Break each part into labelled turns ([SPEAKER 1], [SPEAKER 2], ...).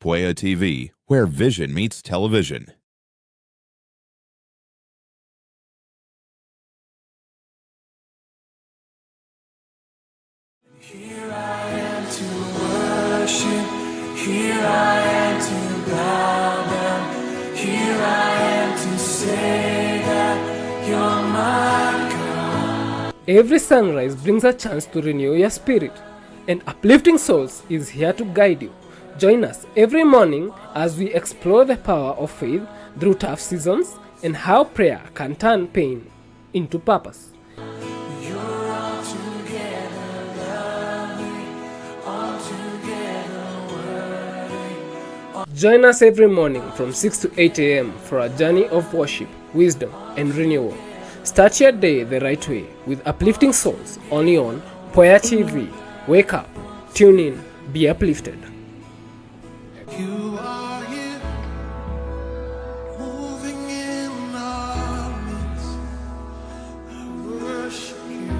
[SPEAKER 1] Puea TV, where vision meets television.
[SPEAKER 2] Here I am to worship, here I am to bow down, here I am to say that you're my God.
[SPEAKER 3] Every sunrise brings a chance to renew your spirit, and Uplifting Souls is here to guide you. Join us every morning as we explore the power of faith through tough seasons and how prayer can turn pain into purpose.
[SPEAKER 2] You're altogether lovely, altogether worthy.
[SPEAKER 3] Join us every morning from 6 to 8 a.m. for a journey of worship, wisdom, and renewal. Start your day the right way with Uplifting Souls only on Puea TV. Wake up, tune in, be uplifted.
[SPEAKER 2] You are here, moving in our midst. I worship you.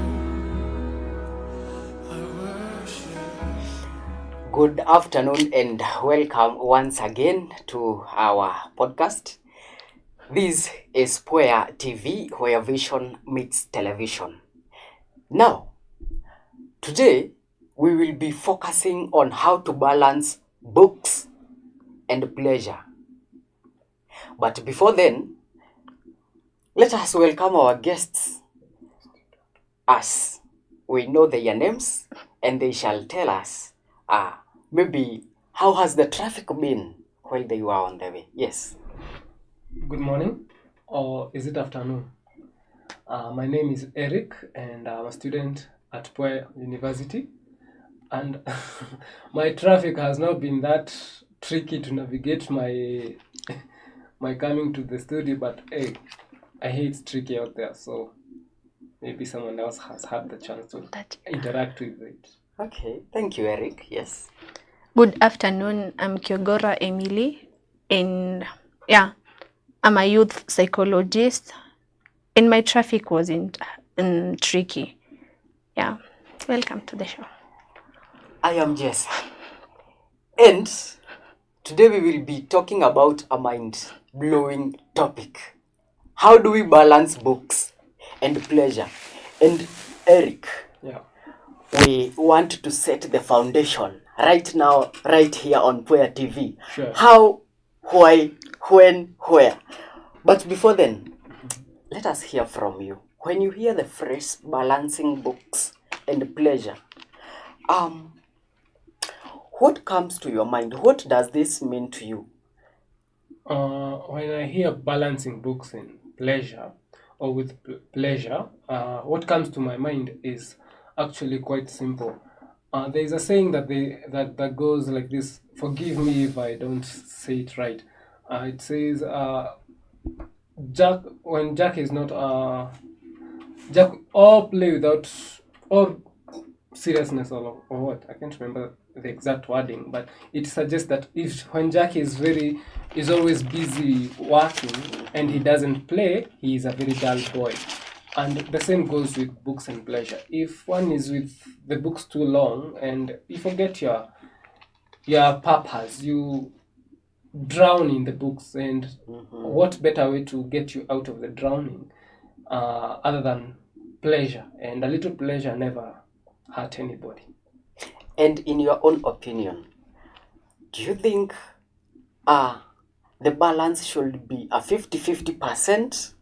[SPEAKER 2] I worship.
[SPEAKER 4] Good afternoon and welcome once again to our podcast. This is Puea TV, where vision meets television. Now, today we will be focusing on how to balance books and pleasure. But before then, let us welcome our guests as we know their names and they shall tell us maybe how has the traffic been while they were on the way. Yes.
[SPEAKER 3] Good morning, or is it afternoon? My name is Eric, and I'm a student at Puea University. And my traffic has not been that tricky to navigate my coming to the studio, but hey, I hear it's tricky out there, so maybe someone else has had the chance to interact with it.
[SPEAKER 4] Okay, thank you, Eric. Yes.
[SPEAKER 5] Good afternoon, I'm Kyogora Emily, and I'm a youth psychologist, and my traffic wasn't tricky. Yeah, welcome to the show.
[SPEAKER 4] I am Jess. And today we will be talking about a mind-blowing topic. How do we balance books and pleasure? And Eric,
[SPEAKER 3] Yeah.
[SPEAKER 4] we want to set the foundation right now, right here on Puea TV.
[SPEAKER 3] Sure.
[SPEAKER 4] How, why, when, where. But before then, let us hear from you. When you hear the phrase balancing books and pleasure, what comes to your mind? What does this mean to you?
[SPEAKER 3] When I hear balancing books and pleasure, or with pleasure, what comes to my mind is actually quite simple. There is a saying that goes like this. Forgive me if I don't say it right. It says, Jack is not Jack all play without all seriousness or what, I can't remember the exact wording, but it suggests that when Jack is always busy working and he doesn't play, he is a very dull boy. And the same goes with books and pleasure. If one is with the books too long and you forget your purpose, you drown in the books, and what better way to get you out of the drowning other than pleasure? And a little pleasure never hurt anybody.
[SPEAKER 4] And in your own opinion, do you think the balance should be a 50-50%,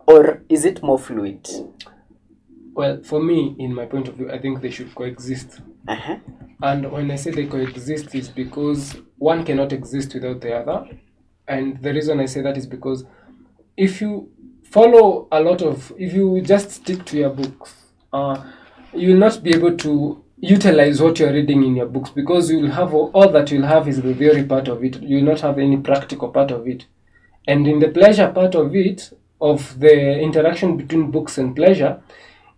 [SPEAKER 4] or is it more fluid?
[SPEAKER 3] Well, for me, in my point of view, I think they should coexist.
[SPEAKER 4] Uh-huh.
[SPEAKER 3] And when I say they coexist, is because one cannot exist without the other. And the reason I say that is because if you if you just stick to your books, you will not be able to utilize what you're reading in your books, because you will have all that you'll have is the theory part of it. You will not have any practical part of it. And in the pleasure part of it, of the interaction between books and pleasure,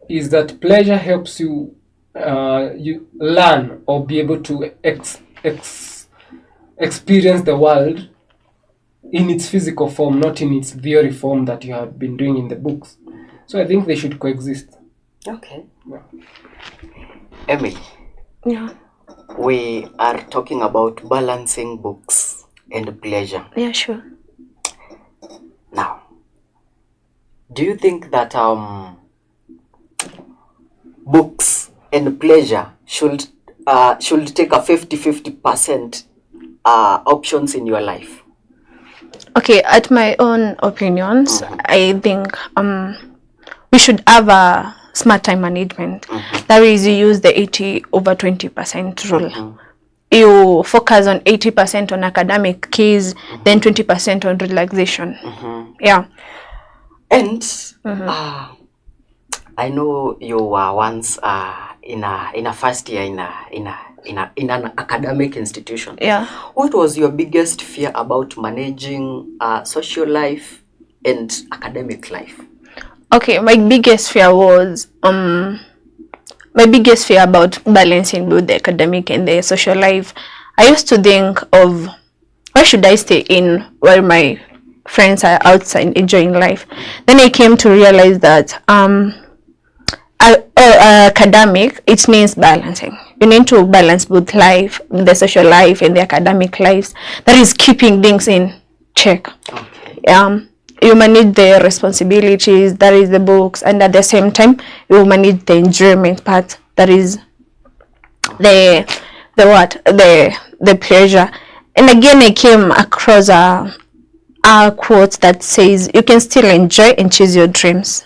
[SPEAKER 3] is that pleasure helps you you learn or be able to experience the world in its physical form, not in its theory form that you have been doing in the books. So I think they should coexist.
[SPEAKER 4] Okay.
[SPEAKER 3] Yeah.
[SPEAKER 4] Emily,
[SPEAKER 5] Yeah.
[SPEAKER 4] we are talking about balancing books and pleasure.
[SPEAKER 5] Yeah, sure.
[SPEAKER 4] Now, do you think that books and pleasure should take a 50-50% options in your life?
[SPEAKER 5] Okay, at my own opinions, I think we should have a smart time management. That is, you use the 80/20% rule. You focus on 80% on academic keys, then 20% on relaxation. Yeah.
[SPEAKER 4] And I know you were once in a first year in an academic institution.
[SPEAKER 5] Yeah.
[SPEAKER 4] What was your biggest fear about managing social life and academic life?
[SPEAKER 5] Okay, my biggest fear was about balancing both the academic and the social life. I used to think of, why should I stay in while my friends are outside enjoying life? Then I came to realize that academic, it means balancing. You need to balance both life, the social life and the academic lives. That is keeping things in check.
[SPEAKER 4] Okay.
[SPEAKER 5] You manage the responsibilities, that is the books, and at the same time you manage the enjoyment part, that is the pleasure. And again, I came across a quote that says you can still enjoy and chase your dreams.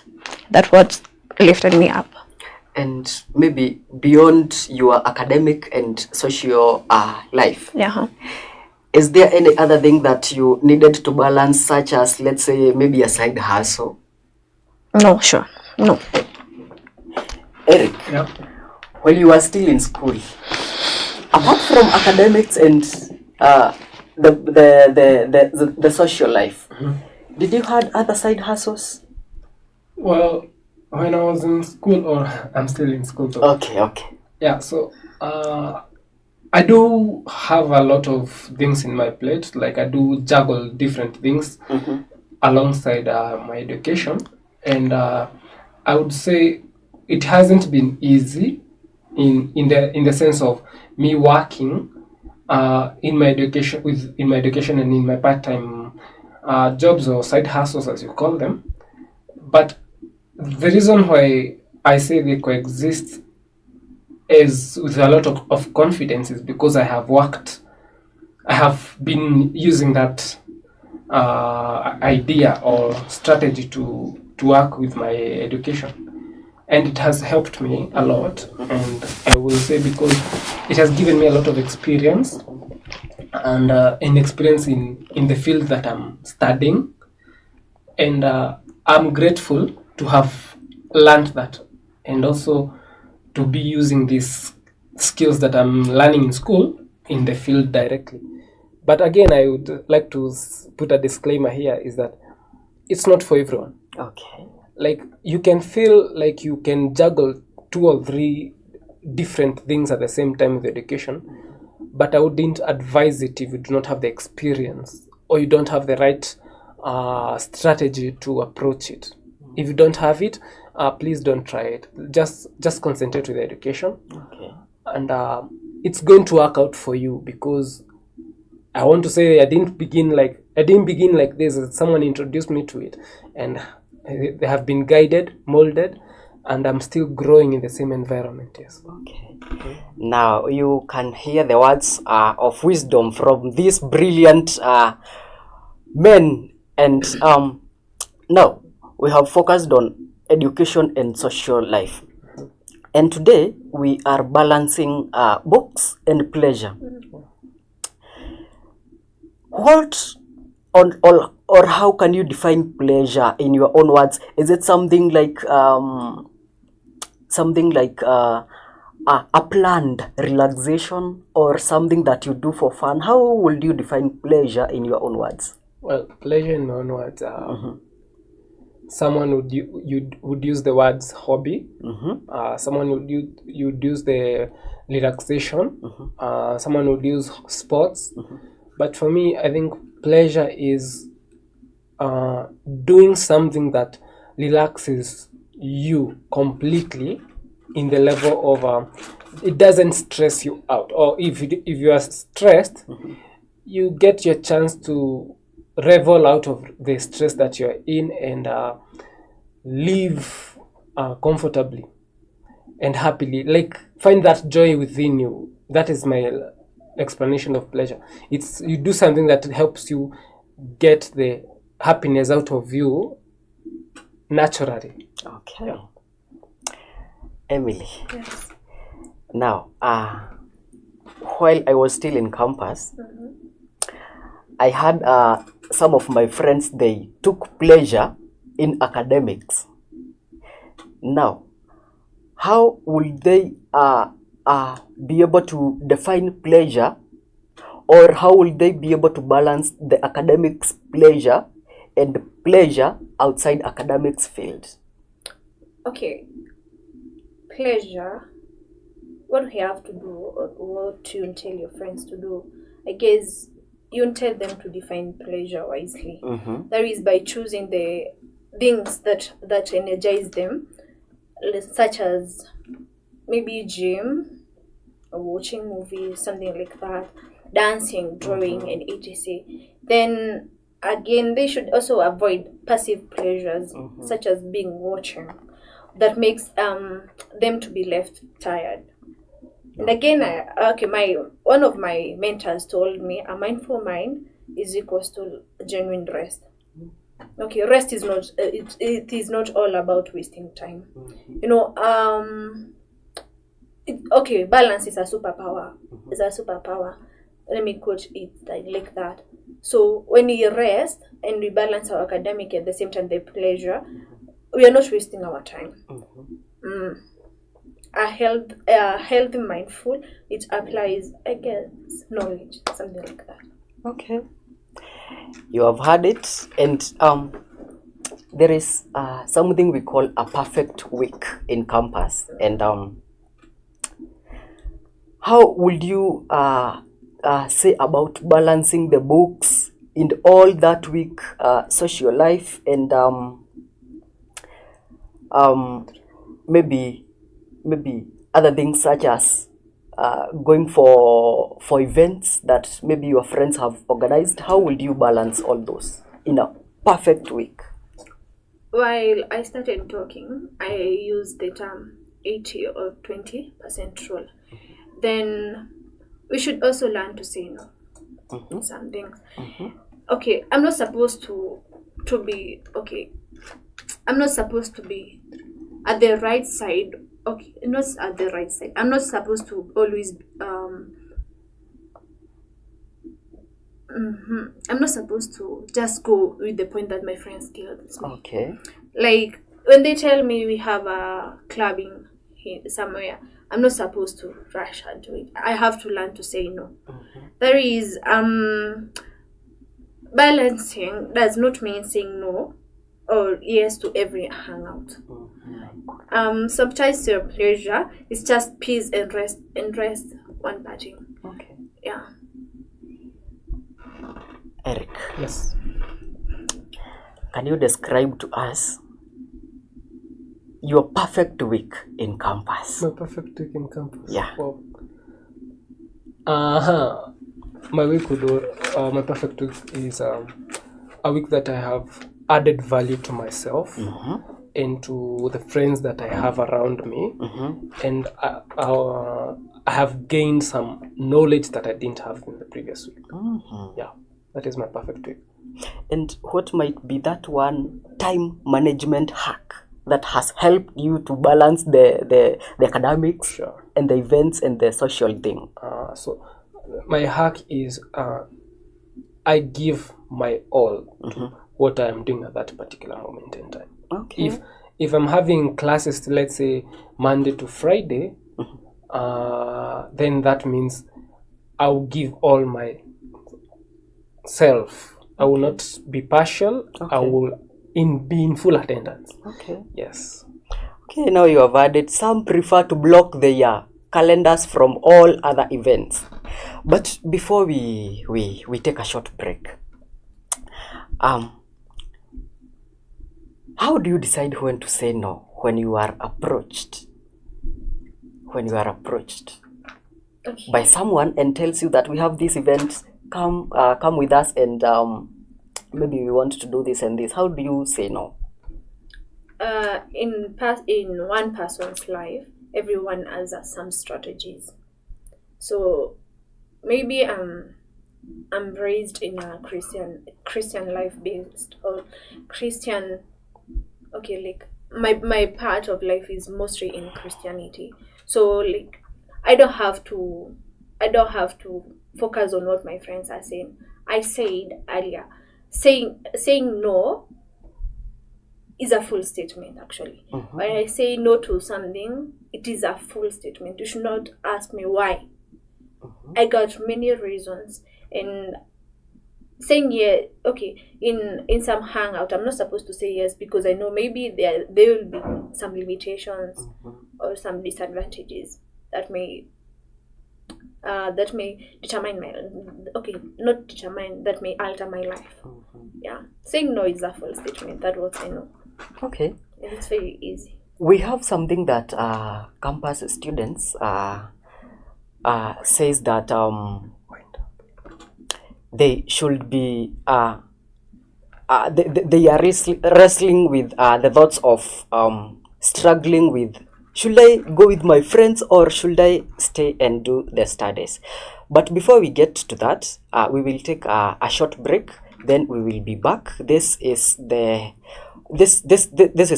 [SPEAKER 5] That's what lifted me up.
[SPEAKER 4] And maybe beyond your academic and social life,
[SPEAKER 5] Yeah.
[SPEAKER 4] is there any other thing that you needed to balance, such as, let's say, maybe a side hustle?
[SPEAKER 5] No, sure. No.
[SPEAKER 4] Eric,
[SPEAKER 3] Yeah.
[SPEAKER 4] while you were still in school, apart from academics and the social life, did you had other side hustles?
[SPEAKER 3] Well, when I was in school, or I'm still in school, so
[SPEAKER 4] Okay.
[SPEAKER 3] yeah. So I do have a lot of things in my plate. Like, I do juggle different things alongside my education, and I would say it hasn't been easy in the sense of me working in my education and in my part-time jobs, or side hustles as you call them. But the reason why I say they coexist is with a lot of confidence is because I have been using that idea or strategy to work with my education, and it has helped me a lot. And I will say, because it has given me a lot of experience and experience in the field that I'm studying, and I'm grateful to have learned that, and also to be using these skills that I'm learning in school in the field directly. But again, I would like to put a disclaimer here, is that it's not for everyone.
[SPEAKER 4] Okay.
[SPEAKER 3] Like, you can feel like you can juggle 2 or 3 different things at the same time with education, but I wouldn't advise it if you do not have the experience, or you don't have the right strategy to approach it. If you don't have it, please don't try it. Just concentrate with the education.
[SPEAKER 4] Okay.
[SPEAKER 3] And it's going to work out for you, because I want to say I didn't begin like this. Someone introduced me to it, and they have been guided, molded, and I'm still growing in the same environment. Yes.
[SPEAKER 4] Okay. Now you can hear the words of wisdom from these brilliant men, and now we have focused on education and social life, and today we are balancing books and pleasure. What or how can you define pleasure in your own words? Is it something like a planned relaxation, or something that you do for fun? How would you define pleasure in your own words?
[SPEAKER 3] Well, pleasure in my own words, someone would use the words hobby. Someone would use the relaxation. Someone would use sports. But for me, I think pleasure is doing something that relaxes you completely, in the level of it doesn't stress you out. Or if you are stressed, you get your chance to revel out of the stress that you're in and live comfortably and happily. Like, find that joy within you. That is my explanation of pleasure. It's you do something that helps you get the happiness out of you naturally.
[SPEAKER 4] Okay.
[SPEAKER 3] Yeah.
[SPEAKER 4] Emily,
[SPEAKER 5] Yes.
[SPEAKER 4] now, while I was still in campus, I had some of my friends, they took pleasure in academics. Now, how will they be able to define pleasure, or how will they be able to balance the academics pleasure and pleasure outside academics field?
[SPEAKER 6] Okay, pleasure. What you have to do, or what you tell your friends to do, I guess you tell them to define pleasure wisely. That is by choosing the things that energize them, such as maybe gym, or watching movies, something like that, dancing, drawing, and etc. Then again, they should also avoid passive pleasures, such as being watching. That makes them to be left tired. And again, one of my mentors told me a mindful mind is equals to genuine rest. Okay, rest is not it is not all about wasting time. Balance is a superpower. It's a superpower. Let me quote it like that. So when we rest and we balance our academic at the same time, the pleasure, we are not wasting our time. A healthy mindful, it applies, I guess, knowledge, something like that.
[SPEAKER 4] Okay, you have heard it, and there is something we call a perfect week in campus. And how would you say about balancing the books in all that week, social life, and maybe other things, such as going for events that maybe your friends have organized? How will you balance all those in a perfect week?
[SPEAKER 6] While I started talking, I used the term 80 or 20% rule. Then we should also learn to say no. Some things. Okay, I'm not supposed to be I'm not supposed to be at the right side. Okay, not at the right side. I'm not supposed to always I'm not supposed to just go with the point that my friends tells me.
[SPEAKER 4] Okay.
[SPEAKER 6] Like when they tell me we have a clubbing somewhere, I'm not supposed to rush and do it. I have to learn to say no. There is balancing does not mean saying no or yes to every hangout. Sometimes your pleasure is just peace and rest one party.
[SPEAKER 4] Okay.
[SPEAKER 6] Yeah.
[SPEAKER 4] Eric,
[SPEAKER 3] Yes.
[SPEAKER 4] can you describe to us your perfect week in campus?
[SPEAKER 3] My perfect week in campus.
[SPEAKER 4] Yeah.
[SPEAKER 3] Wow. My perfect week is a week that I have added value to myself and to the friends that I have around me, and I have gained some knowledge that I didn't have in the previous week. Yeah, that is my perfect week.
[SPEAKER 4] And what might be that one time management hack that has helped you to balance the academics and the events and the social thing?
[SPEAKER 3] So my hack is I give my all to what I am doing at that particular moment in time.
[SPEAKER 4] Okay.
[SPEAKER 3] If I'm having classes, let's say Monday to Friday, then that means I'll give all my self. I will not be partial.
[SPEAKER 4] Okay.
[SPEAKER 3] I will be in full attendance.
[SPEAKER 4] Okay.
[SPEAKER 3] Yes.
[SPEAKER 4] Okay, now you have added some prefer to block their calendars from all other events. But before we take a short break, how do you decide when to say no when you are approached? when you are approached
[SPEAKER 6] Okay.
[SPEAKER 4] by someone and tells you that we have this event, come with us, and maybe we want to do this and this? How do you say no?
[SPEAKER 6] In one person's life, everyone has some strategies. So maybe I'm raised in a Christian life based, or Christian. Okay, like my part of life is mostly in Christianity. So like I don't have to focus on what my friends are saying. I said earlier, saying no is a full statement actually. When I say no to something, it is a full statement. You should not ask me why. I got many reasons, and saying yeah, okay, in some hangout, I'm not supposed to say yes because I know maybe there will be some limitations or some disadvantages that may determine that may alter my life. Yeah, saying no is a full statement. That's what I know.
[SPEAKER 4] Okay.
[SPEAKER 6] And it's very easy.
[SPEAKER 4] We have something that campus students says that they should be they are wrestling with the thoughts of struggling with, should I go with my friends or should I stay and do the studies? But before we get to that, we will take a short break, then we will be back. This is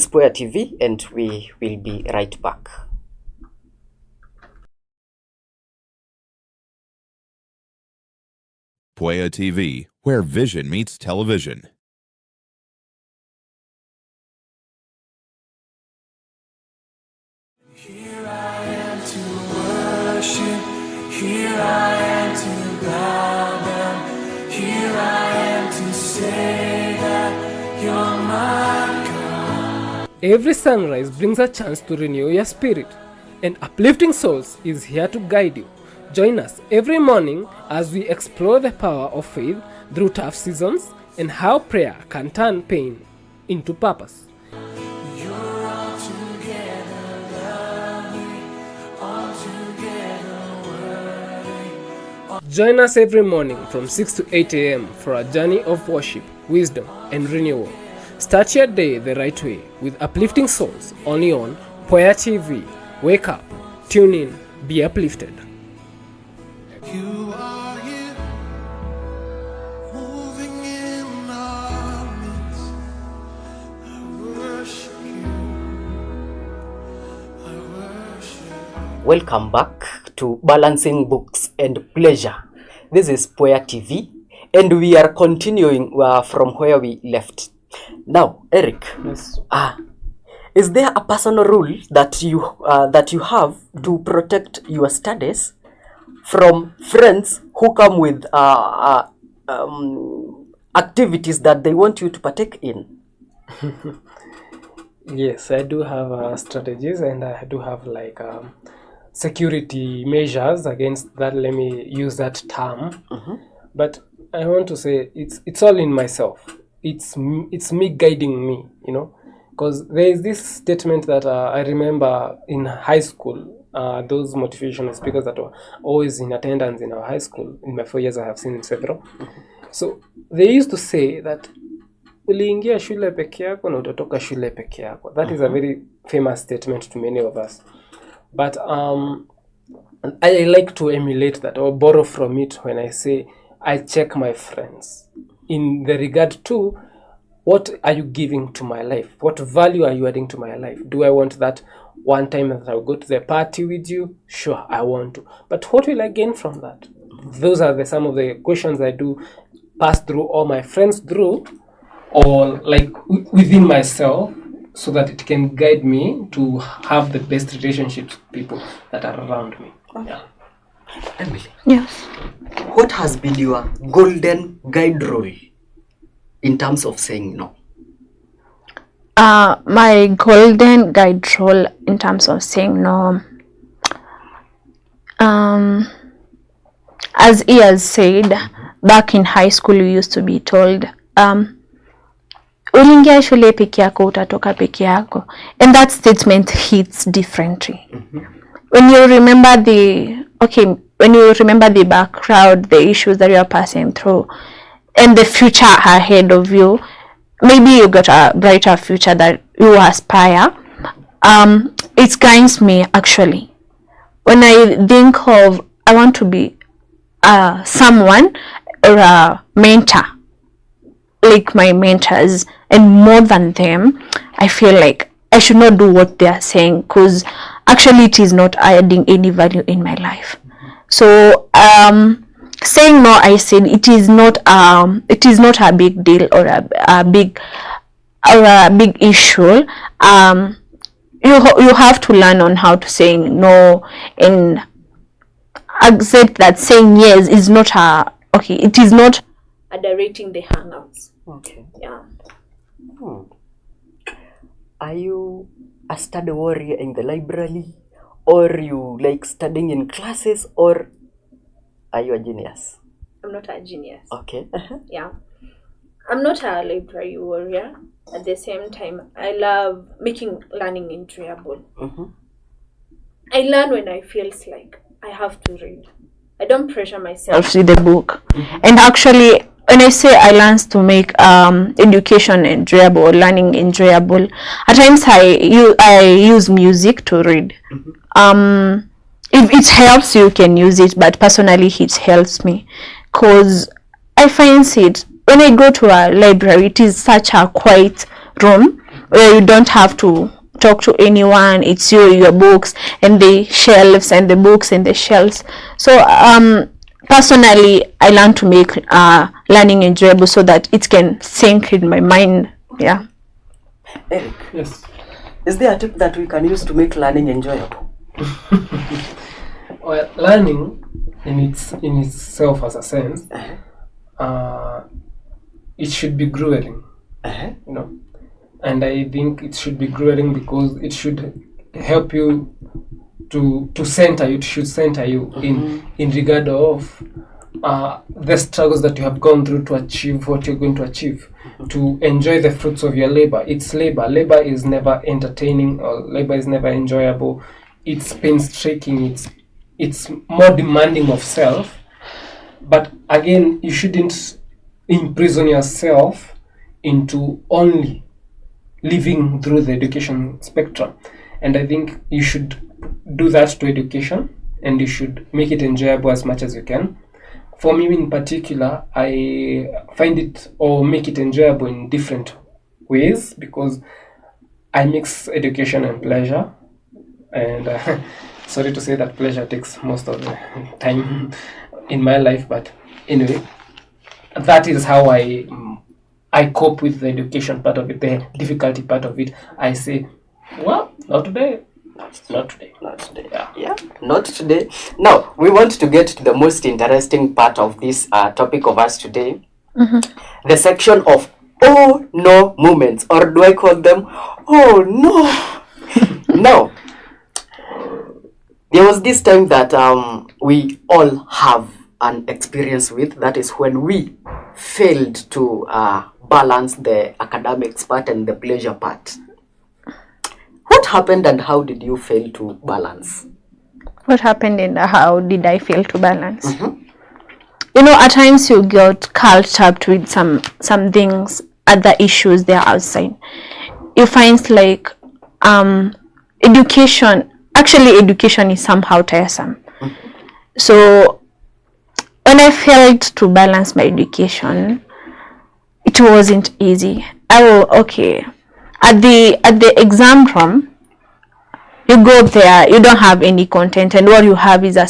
[SPEAKER 4] Puea TV, and we will be right back.
[SPEAKER 1] Puea TV, where vision meets television.
[SPEAKER 2] Here I am to worship, here I am to bow down, here I am to say that you're my God.
[SPEAKER 3] Every sunrise brings a chance to renew your spirit, and Uplifting Souls is here to guide you. Join us every morning as we explore the power of faith through tough seasons and how prayer can turn pain into purpose.
[SPEAKER 2] You're all together lovely, all together worthy.
[SPEAKER 3] Join us every morning from 6 to 8 a.m. for a journey of worship, wisdom, and renewal. Start your day the right way with Uplifting Souls, only on Puea TV. Wake up, tune in, be uplifted.
[SPEAKER 2] You are here, moving in our midst. I worship you. I worship.
[SPEAKER 4] Welcome back to Balancing Books and Pleasure. This is Puea TV, and we are continuing from where we left. Now, Eric,
[SPEAKER 3] Yes.
[SPEAKER 4] is there a personal rule that you have to protect your studies from friends who come with activities that they want you to partake in?
[SPEAKER 3] Yes, I do have strategies, and I do have like security measures against that. Let me use that term. But I want to say it's all in myself. It's me guiding me, because there is this statement that I remember in high school. Those motivational speakers that were always in attendance in our high school. In my 4 years, I have seen several. So they used to say that uliingia shule peke yako na utatoka shule peke yako. That is a very famous statement to many of us. But I like to emulate that or borrow from it when I say I check my friends in the regard to what are you giving to my life? What value are you adding to my life? Do I want that one time that I'll go to the party with you? Sure, I want to. But what will I gain from that? Those are some of the questions I do pass through all my friends through, or like within myself, so that it can guide me to have the best relationships with people that are around me. Yeah.
[SPEAKER 4] Emily,
[SPEAKER 5] Yes.
[SPEAKER 4] what has been your golden guide rule in terms of saying no?
[SPEAKER 5] My golden guide rule in terms of saying no, as he has said, back in high school we used to be told, uliingia shule peke yako utatoka peke yako, and that statement hits differently. when you remember the background, the issues that you are passing through, and the future ahead of you, maybe you got a brighter future that you aspire. It guides me actually. When I think of I want to be someone or a mentor, like my mentors, and more than them, I feel like I should not do what they are saying, because actually it is not adding any value in my life. So saying no, I said it is not a big deal or a big issue. You have to learn on how to say no, and accept that saying yes is not it is not
[SPEAKER 6] underrating the hangouts.
[SPEAKER 4] Okay.
[SPEAKER 6] Yeah.
[SPEAKER 4] Are you a study warrior in the library, or you like studying in classes, or are you a genius?
[SPEAKER 6] I'm not a genius.
[SPEAKER 4] Okay.
[SPEAKER 6] Yeah. I'm not a library warrior. At the same time, I love making learning enjoyable. I learn when I feel like I have to read. I don't pressure myself.
[SPEAKER 5] with the book. And actually, when I say I learn to make education enjoyable or learning enjoyable, at times I use music to read. If it helps you can use it, but personally it helps me, because I find it when I go to a library, it is such a quiet room where you don't have to talk to anyone. It's your books and the shelves, and the books and the shelves. So personally, I learn to make learning enjoyable so that it can sink in my mind. Yeah.
[SPEAKER 4] Eric,
[SPEAKER 3] Yes.
[SPEAKER 4] is there a tip that we can use to make learning enjoyable?
[SPEAKER 3] Well, learning in itself, as a sense, it should be grueling, you know. And I think it should be grueling because it should help you to center you. It should center you in regard of the struggles that you have gone through to achieve what you're going to achieve, to enjoy the fruits of your labor. It's labor. Labor is never entertaining, or labor is never enjoyable. It's painstaking. It's more demanding of self. But again, you shouldn't imprison yourself into only living through the education spectrum. And I think you should do that to education, and you should make it enjoyable as much as you can. For me in particular, I find it or make it enjoyable in different ways, because I mix education and pleasure. And sorry to say that pleasure takes most of the time in my life, but anyway, that is how I cope with the education part of it, the difficulty part of it. I say, well, not today. Not today.
[SPEAKER 4] Not today.
[SPEAKER 3] Yeah.
[SPEAKER 4] Not today. Now, we want to get to the most interesting part of this topic of us today. The section of oh no moments, or do I call them oh no? Now, there was this time that we all have an experience with, that is when we failed to balance the academics part and the pleasure part. What happened and how did you fail to balance?
[SPEAKER 5] What happened and how did I fail to balance? You know, at times you get caught up with some things, other issues there outside. You find like education is somehow tiresome. So when I failed to balance my education, it wasn't easy. At the exam room, you go there, you don't have any content, and what you have is a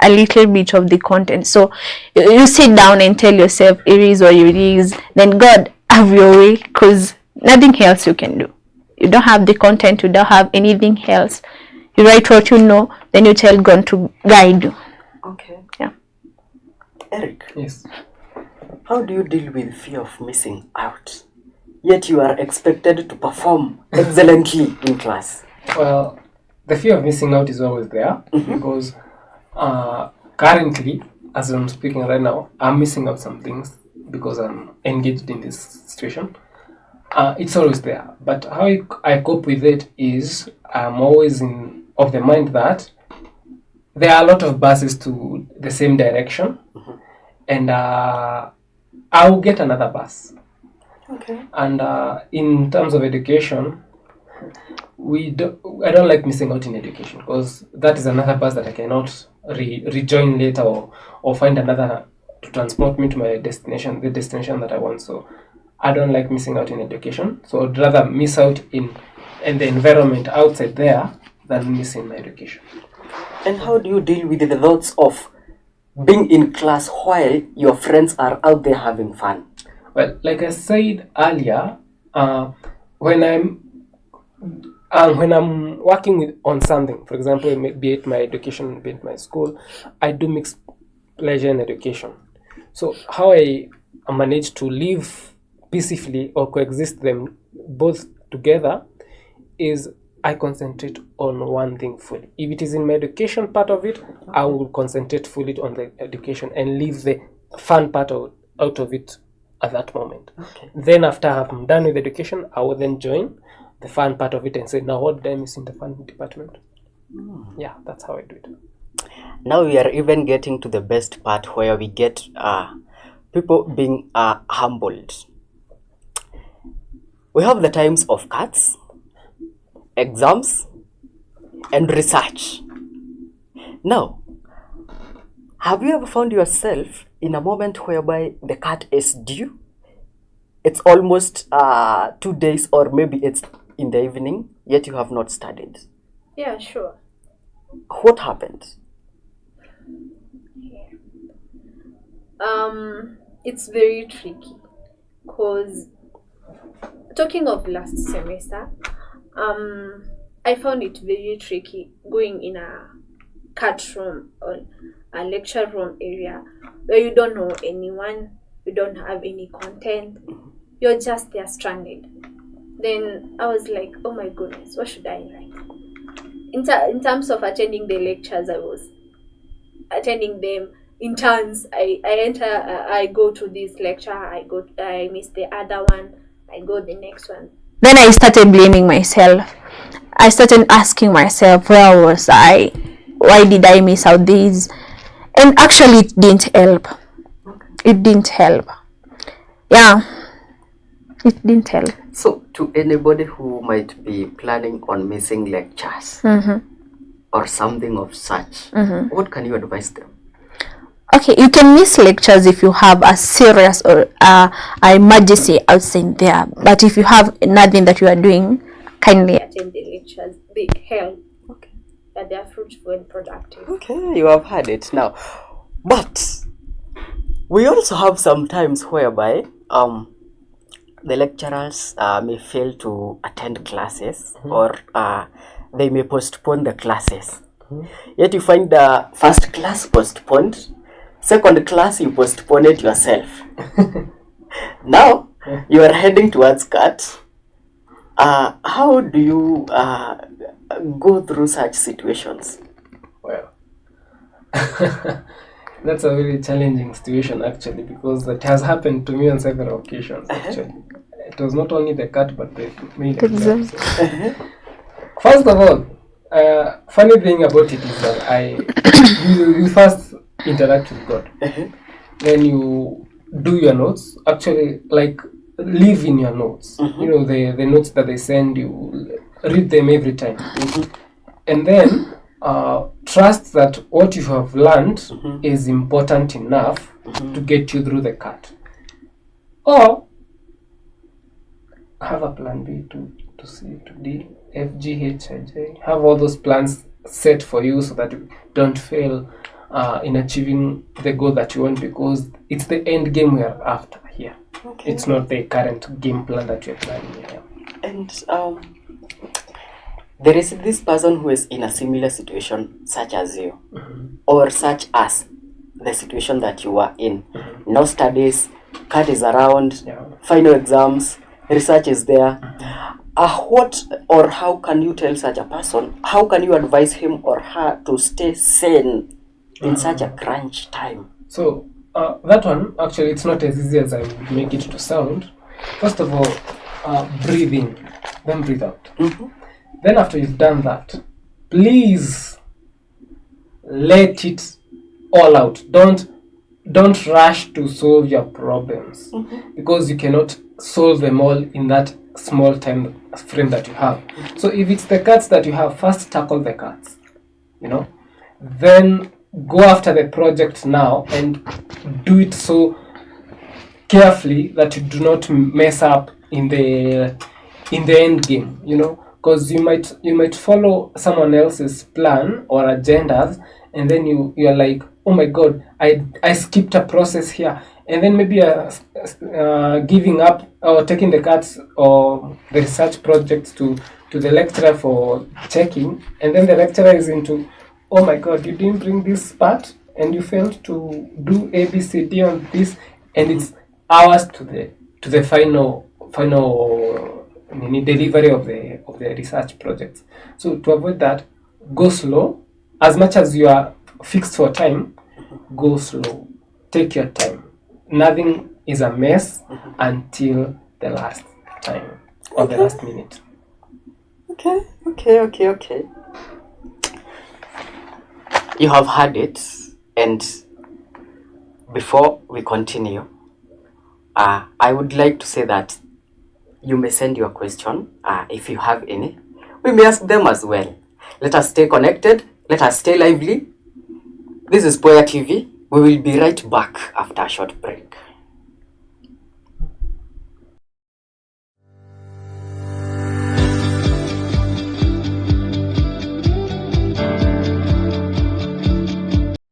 [SPEAKER 5] little bit of the content. So you sit down and tell yourself it is what it is, then God have your way, because nothing else you can do. You don't have the content, you don't have anything else. You write what you know, then you tell God to guide you.
[SPEAKER 4] Okay.
[SPEAKER 5] Yeah.
[SPEAKER 4] Eric,
[SPEAKER 3] Yes.
[SPEAKER 4] how do you deal with fear of missing out? Yet you are expected to perform excellently in class.
[SPEAKER 3] Well, the fear of missing out is always there, because currently, as I'm speaking right now, I'm missing out some things because I'm engaged in this situation. It's always there, but how I cope with it is I'm always in of the mind that there are a lot of buses to the same direction, and I'll get another bus.
[SPEAKER 4] Okay.
[SPEAKER 3] And in terms of education, I don't like missing out in education, because that is another bus that I cannot rejoin later, or find another to transport me to my destination, the destination that I want. So I don't like missing out in education. So I'd rather miss out in the environment outside there than missing my education.
[SPEAKER 4] And how do you deal with the thoughts of being in class while your friends are out there having fun?
[SPEAKER 3] Well, like I said earlier, when I'm working on something, for example, be it my education, be it my school, I do mix pleasure and education. So how I manage to live peacefully or coexist them both together is I concentrate on one thing fully. If it is in my education part of it, I will concentrate fully on the education and leave the fun part out of it at that moment.
[SPEAKER 4] Okay.
[SPEAKER 3] Then after I'm done with education, I will then join the fun part of it and say, now what did I miss in the fun department? Yeah, that's how I do it.
[SPEAKER 4] Now we are even getting to the best part where we get people being humbled. We have the times of cuts, exams, and research. Now, have you ever found yourself in a moment whereby the cut is due? It's almost 2 days, or maybe it's in the evening, yet you have not studied.
[SPEAKER 6] Yeah, sure.
[SPEAKER 4] What happened?
[SPEAKER 6] It's very tricky, because talking of last semester, I found it very tricky going in a cut room or a lecture room area where you don't know anyone, you don't have any content, you're just there stranded. Then I was like, oh my goodness, what should I write? In terms of attending the lectures, I was attending them in turns. I go to this lecture, I miss the other one, I go the next one.
[SPEAKER 5] Then I started blaming myself. I started asking myself, where was I? Why did I miss out these? And actually it didn't help. It didn't help. Yeah, it didn't help.
[SPEAKER 4] So, to anybody who might be planning on missing lectures or something of such, what can you advise them?
[SPEAKER 5] Okay, you can miss lectures if you have a serious or emergency outside there. But if you have nothing that you are doing, kindly
[SPEAKER 6] Attend the lectures, they help.
[SPEAKER 4] Okay.
[SPEAKER 6] That they are fruitful and productive.
[SPEAKER 4] Okay, you have had it now. But we also have some times whereby the lecturers may fail to attend classes, or they may postpone the classes. Yet you find the first class postponed, second class you postpone it yourself. Now you are heading towards cut. How do you go through such situations?
[SPEAKER 3] Well, that's a very challenging situation actually, because it has happened to me on several occasions actually. It was not only the cut but the main exam. First of all, funny thing about it is that you first interact with God. Then you do your notes. Actually, like, live in your notes. You know, the notes that they send you, read them every time. And then trust that what you have learned is important enough to get you through the cut. Or have a plan B to C to D, F, G, H, I, J. Have all those plans set for you so that you don't fail in achieving the goal that you want, because it's the end game we are after here.
[SPEAKER 4] Okay.
[SPEAKER 3] It's not the current game plan that you're planning here.
[SPEAKER 4] And there is this person who is in a similar situation such as you, or such as the situation that you are in. No studies, cut is around, final exams, research is there. What or how can you tell such a person, how can you advise him or her to stay sane in such a crunch time?
[SPEAKER 3] So that one, actually, it's not as easy as I would make it to sound. First of all, breathe in, then breathe out. Then after you've done that, please let it all out. Don't rush to solve your problems, because you cannot solve them all in that small time frame that you have. So if it's the cats that you have, first tackle the cats, then go after the project now and do it so carefully that you do not mess up in the end game, because you might follow someone else's plan or agendas, and then you're like, oh my god, I skipped a process here, and then maybe giving up or taking the cards or the research projects to the lecturer for checking, and then the lecturer is into, oh my god, you didn't bring this part and you failed to do ABCD on this, and it's hours to the final delivery of the research projects. So to avoid that, go slow. As much as you are fixed for time, go slow. Take your time. Nothing is a mess until the last time or the last minute.
[SPEAKER 4] Okay. You have heard it, and before we continue, I would like to say that you may send your question if you have any. We may ask them as well. Let us stay connected. Let us stay lively. This is Puea TV. We will be right back after a short break.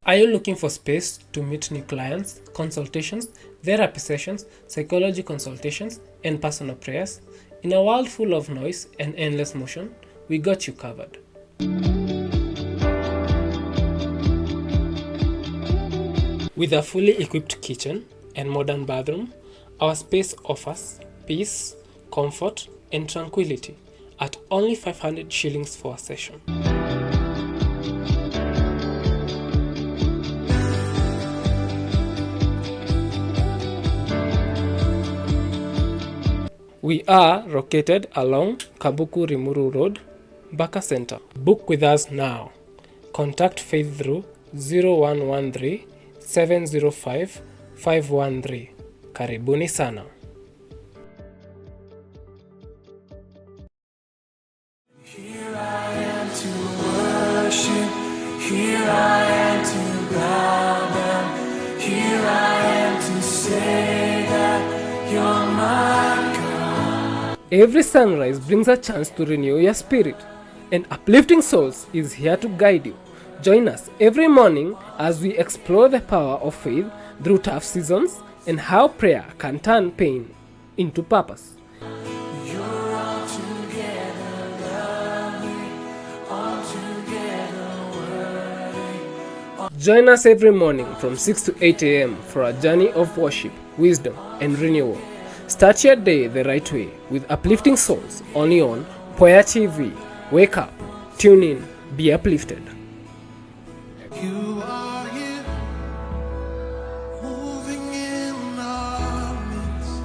[SPEAKER 3] Are you looking for space to meet new clients, consultations, therapy sessions, psychology consultations, and personal prayers? In a world full of noise and endless motion, we got you covered. With a fully equipped kitchen and modern bathroom, our space offers peace, comfort, and tranquility at only 500 shillings for a session. We are located along Kabuku Rimuru Road, Baka Center. Book with us now. Contact Faith through 0113 705 513. Karibuni sana.
[SPEAKER 2] Here I am to worship, here I am to bow down, here I am to say that you're my God.
[SPEAKER 3] Every sunrise brings a chance to renew your spirit, and Uplifting Souls is here to guide you. Join us every morning as we explore the power of faith through tough seasons and how prayer can turn pain into purpose.
[SPEAKER 2] You're altogether lovely, altogether worthy.
[SPEAKER 3] Join us every morning from 6 to 8 a.m. for a journey of worship, wisdom, and renewal. Start your day the right way with Uplifting Souls, only on Puea TV. Wake up, tune in, be uplifted.
[SPEAKER 2] You are here, moving in our midst.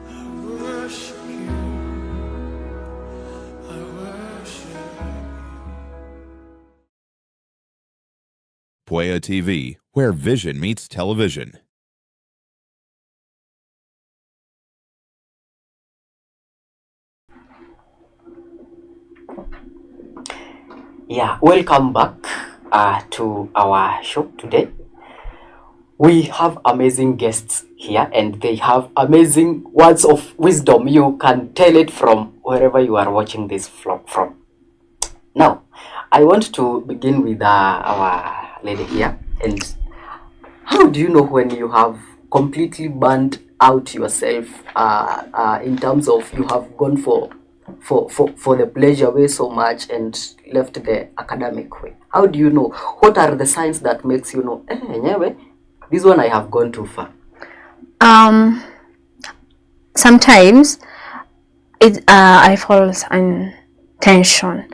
[SPEAKER 2] I worship you. I worship you.
[SPEAKER 1] Puea TV, where vision meets television.
[SPEAKER 4] Yeah, welcome back to our show today. We have amazing guests here and they have amazing words of wisdom. You can tell it from wherever you are watching this vlog from. Now, I want to begin with our lady here. And how do you know when you have completely burned out yourself in terms of you have gone for the pleasure way so much and left the academic way? How do you know? What are the signs that makes you know, this one I have gone too far?
[SPEAKER 5] Sometimes I fall in tension.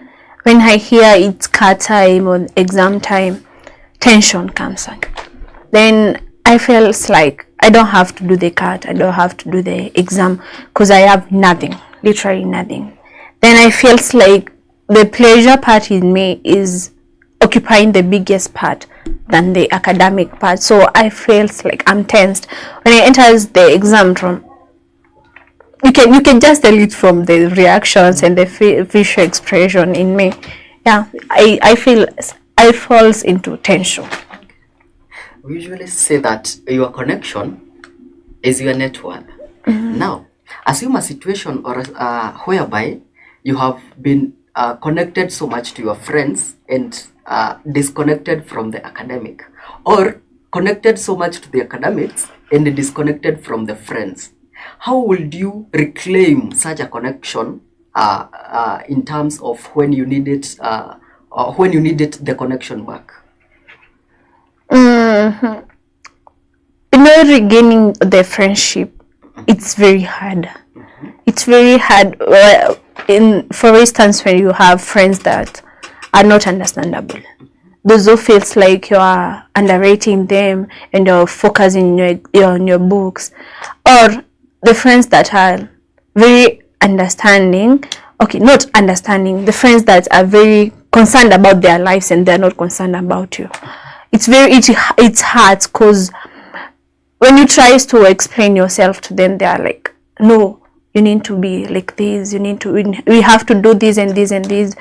[SPEAKER 5] When I hear it's car time or exam time, tension comes on. Then I feel like I don't have to do the CAT, I don't have to do the exam because I have nothing, literally nothing. Then I feel like the pleasure part in me is occupying the biggest part than the academic part. So I felt like I'm tensed when I enters the exam room. You can just tell it from the reactions and the facial expression in me. Yeah, I feel I falls into tension.
[SPEAKER 4] We usually say that your connection is your net worth. Now, assume a situation or whereby you have been connected so much to your friends and disconnected from the academic, or connected so much to the academics and disconnected from the friends. How would you reclaim such a connection in terms of when you need it, when you needed the connection back?
[SPEAKER 5] Regaining the friendship, it's very hard. It's very hard. For instance, when you have friends that are not understandable, those who feels like you are underrating them and you're focusing on your books, or the friends that are very understanding. Okay, not understanding. The friends that are very concerned about their lives and they're not concerned about you. It's hard because when you try to explain yourself to them, they are like, no, you need to be like this, we have to do this and this and this.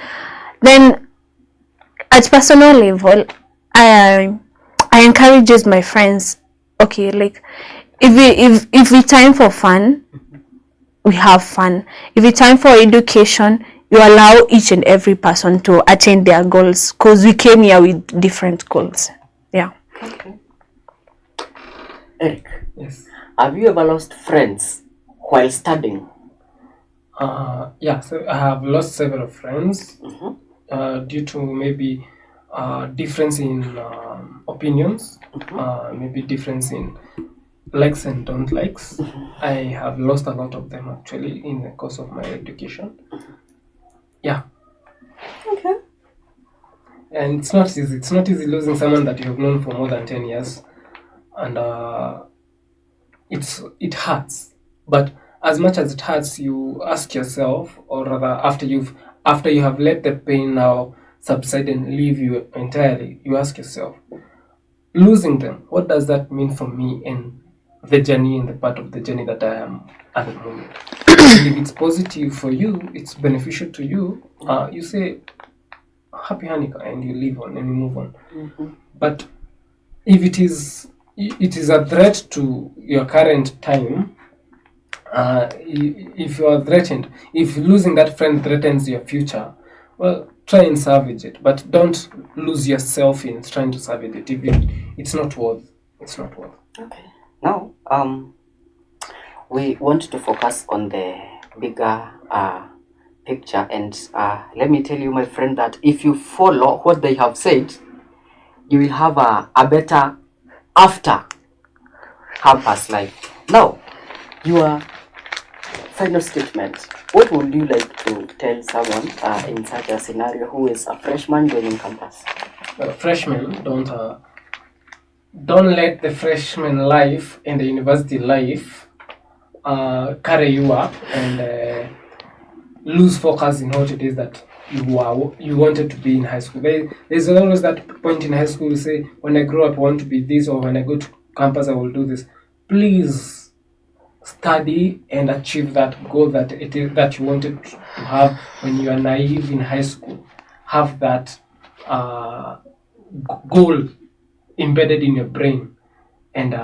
[SPEAKER 5] Then at personal level, I encourages my friends, okay, like if we time for fun, we have fun. If it's time for education, you allow each and every person to attain their goals, because we came here with different goals. Yeah.
[SPEAKER 4] Okay. Eric,
[SPEAKER 3] Yes.
[SPEAKER 4] have you ever lost friends while studying?
[SPEAKER 3] Yeah, so I have lost several friends due to maybe difference in opinions, maybe difference in likes and don't likes. I have lost a lot of them actually in the course of my education. Yeah.
[SPEAKER 4] Okay.
[SPEAKER 3] And it's not easy. It's not easy losing someone that you have known for more than 10 years. And it hurts. But as much as it hurts, you ask yourself, or rather after you have let the pain now subside and leave you entirely, you ask yourself, losing them, what does that mean for me and the journey and the part of the journey that I am at the moment? And if it's positive for you, it's beneficial to you, you say happy Hanukkah and you live on and you move on. But if it is a threat to your current time, if you are threatened, if losing that friend threatens your future, well, try and salvage it, but don't lose yourself in trying to salvage it. It's not worth.
[SPEAKER 4] Okay. Now, we want to focus on the bigger picture, and let me tell you, my friend, that if you follow what they have said, you will have a better after campus life. Now, your final statement. What would you like to tell someone in such a scenario who is a freshman joining campus?
[SPEAKER 3] Freshmen, don't let the freshman life and the university life carry you up and lose focus in what it is that you wanted to be in high school. There's always that point in high school you say, when I grow up I want to be this, or when I go to campus I will do this. Please study and achieve that goal that it is that you wanted to have when you are naive in high school. Have that goal embedded in your brain, and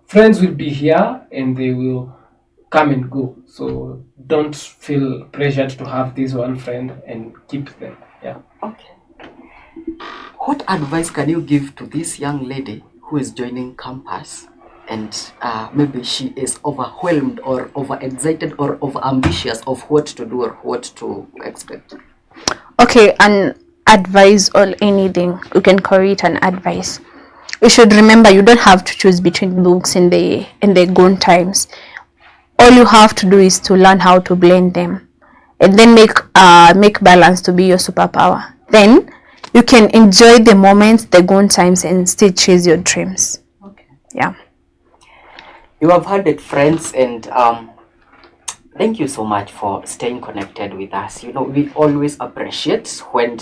[SPEAKER 3] friends will be here and they will come and go, so don't feel pressured to have this one friend and keep them. Yeah.
[SPEAKER 4] Okay. What advice can you give to this young lady who is joining campus and maybe she is overwhelmed or overexcited or overambitious of what to do or what to expect?
[SPEAKER 5] Okay, an advice or anything, you can call it an advice. You should remember you don't have to choose between books in the good times. All you have to do is to learn how to blend them, and then make balance to be your superpower. Then you can enjoy the moments, the good times, and still chase your dreams.
[SPEAKER 4] Okay.
[SPEAKER 5] Yeah.
[SPEAKER 4] You have had it, friends, and Thank you so much for staying connected with us. You know, we always appreciate when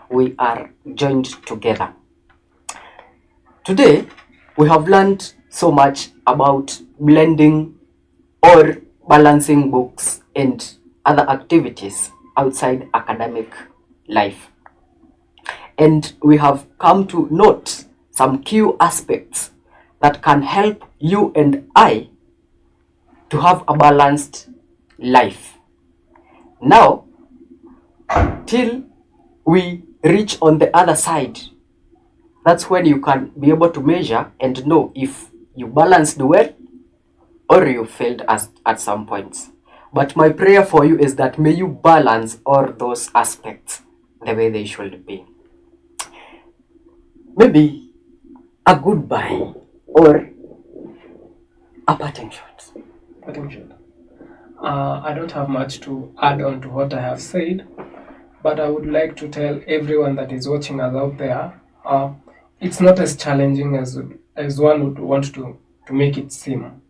[SPEAKER 4] we are joined together. Today, we have learned so much about blending or balancing books and other activities outside academic life. And we have come to note some key aspects that can help you and I to have a balanced life. Now, till we reach on the other side, that's when you can be able to measure and know if you balanced well or you failed at some points. But my prayer for you is that may you balance all those aspects the way they should be. Maybe a goodbye or a parting shot.
[SPEAKER 3] Potential. I don't have much to add on to what I have said, but I would like to tell everyone that is watching us out there, it's not as challenging as one would want to make it seem,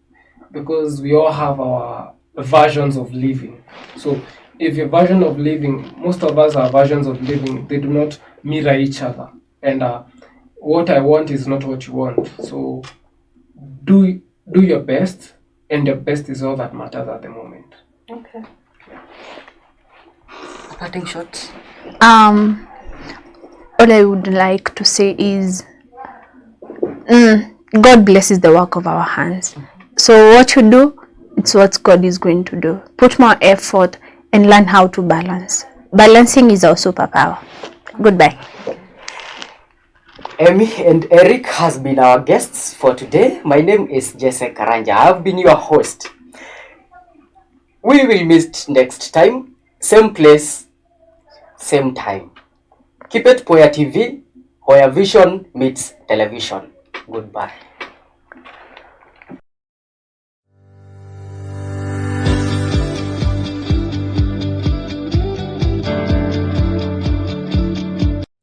[SPEAKER 3] because we all have our versions of living. So if your version of living, most of us are versions of living, they do not mirror each other. And what I want is not what you want. So do your best, and your best is all that matters at the moment.
[SPEAKER 4] Okay. A parting shot.
[SPEAKER 5] All I would like to say is God blesses the work of our hands. So what you do, it's what God is going to do. Put more effort and learn how to balance. Balancing is our superpower. Goodbye.
[SPEAKER 4] Amy and Eric has been our guests for today. My name is Jesse Karanja. I've been your host. We will meet next time, same place, same time. Keep it Puea TV, where vision meets television. Goodbye.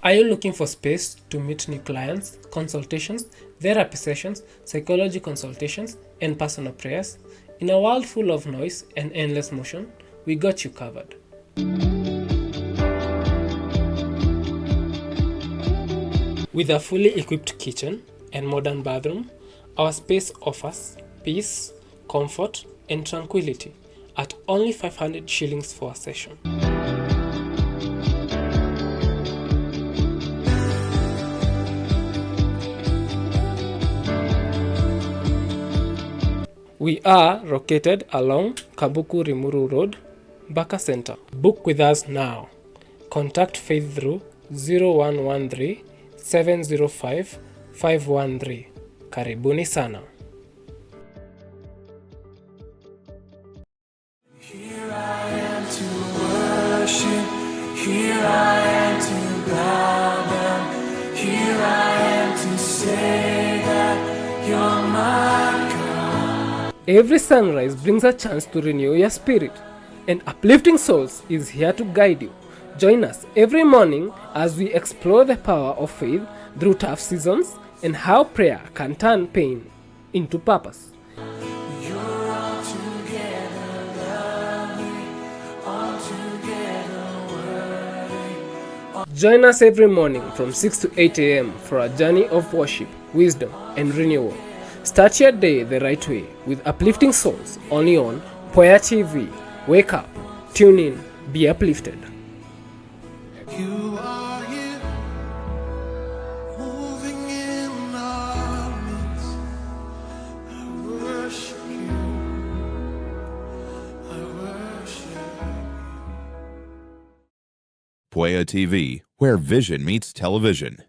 [SPEAKER 3] Are you looking for space to meet new clients, consultations, therapy sessions, psychology consultations, and personal prayers? In a world full of noise and endless motion, we got you covered. With a fully equipped kitchen and modern bathroom, our space offers peace, comfort, and tranquility at only 500 shillings for a session. We are located along Kabuku Rimuru Road, Baka Center. Book with us now. Contact Faith through 0113 705 513. Karibuni sana.
[SPEAKER 2] Here I am to worship, here I am to bow down, here I am to say that you're my God.
[SPEAKER 3] Every sunrise brings a chance to renew your spirit, and Uplifting Souls is here to guide you. Join us every morning as we explore the power of faith through tough seasons and how prayer can turn pain into purpose.
[SPEAKER 2] You're altogether lovely, altogether worthy.
[SPEAKER 3] Join us every morning from 6 to 8 a.m. for a journey of worship, wisdom, and renewal. Start your day the right way with Uplifting Souls, only on Puea TV. Wake up, tune in, be uplifted.
[SPEAKER 2] You are here, moving in our midst. I worship you. I worship you.
[SPEAKER 1] Puea TV, where vision meets television.